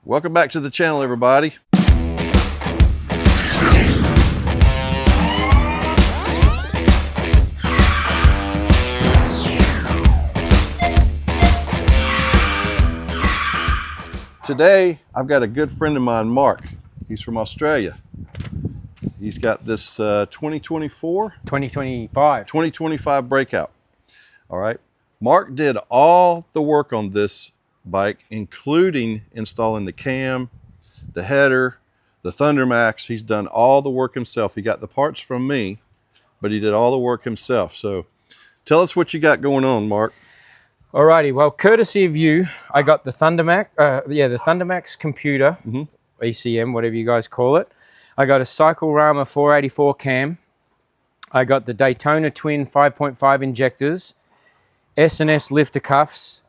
Welcome back to the channel, everybody. Today, I've got a good friend of mine, Mark. He's from Australia. He's got this 2025 Breakout. All right. Mark did all the work on this bike, including installing the cam, the header, the ThunderMax. He's done all the work himself. He got the parts from me, but he did all the work himself. So tell us what you got going on, Mark. Alrighty, well, courtesy of you, I got the ThunderMax, the ThunderMax computer, ECM, whatever you guys call it. I got a Cyclerama 484 cam. I got the Daytona Twin 5.5 injectors, S&S lifter cuffs,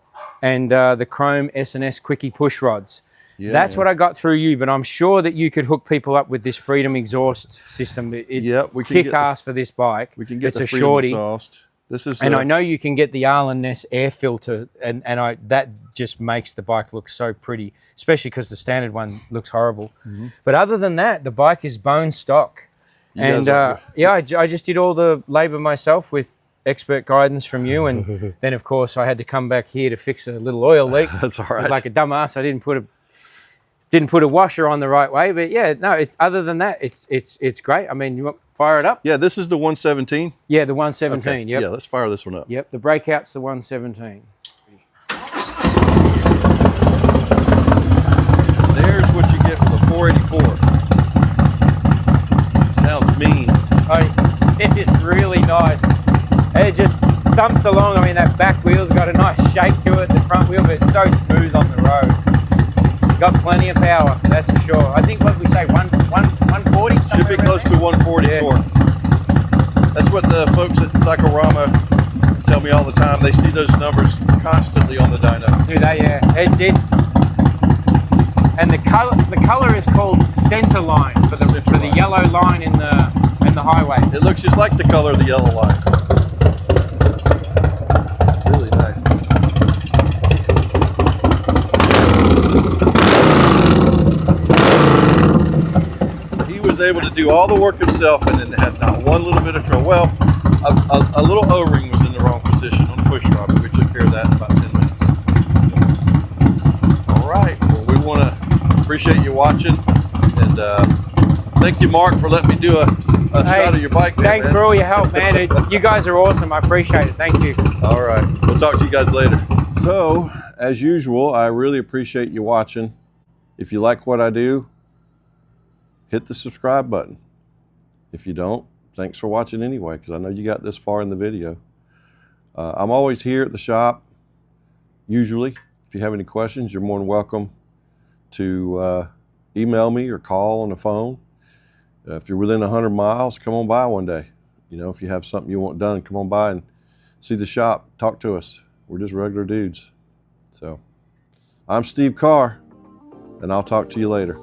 and the Chrome S&S quickie push rods. Yeah, that's what I got through you, but I'm sure that you could hook people up with this Freedom exhaust system. We can kick ass for this bike. We can get it's the a Freedom shorty. Exhaust. This is, and I know you can get the Arlen Ness air filter, and that just makes the bike look so pretty, especially because the standard one looks horrible. But other than that, the bike is bone stock. And yeah, I just did all the labor myself with expert guidance from you, and then of course I had to come back here to fix a little oil leak. That's all right. So like a dumbass, I didn't put a washer on the right way, but yeah, no, it's other than that, it's great. I mean, you want fire it up? Yeah, this is the 117. Yeah, the 117. Okay. Yep. Yeah, let's fire this one up. Yep, the Breakout's the 117. There's what you get with a 484. Sounds mean. Oh, it is really nice. It just thumps along. I mean, that back wheel's got a nice shake to it. The front wheel, but it's so smooth on the road. Got plenty of power, that's for sure. I think what we say, 140? Should be close to 140 torque. That's what the folks at Cyclerama tell me all the time. They see those numbers constantly on the dyno. Do they? Yeah. It's and the color is called center line for the yellow line in the highway. It looks just like the color of the yellow line. Really nice. Was able to do all the work himself and then had not one little bit of trouble. Well, a little O-ring was in the wrong position on the push rod, but we took care of that in about 10 minutes. All right, well, we want to appreciate you watching, and thank you, Mark, for letting me do a shot of your bike there, thanks, man. For all your help, man. You guys are awesome. I appreciate it. Thank you. All right, we'll talk to you guys later. So, as usual, I really appreciate you watching. If you like what I do, hit the subscribe button. If you don't, thanks for watching anyway, because I know you got this far in the video. I'm always here at the shop, usually. If you have any questions, you're more than welcome to email me or call on the phone. If you're within 100 miles, come on by one day. You know, if you have something you want done, come on by and see the shop, talk to us. We're just regular dudes. So, I'm Steve Carr, and I'll talk to you later.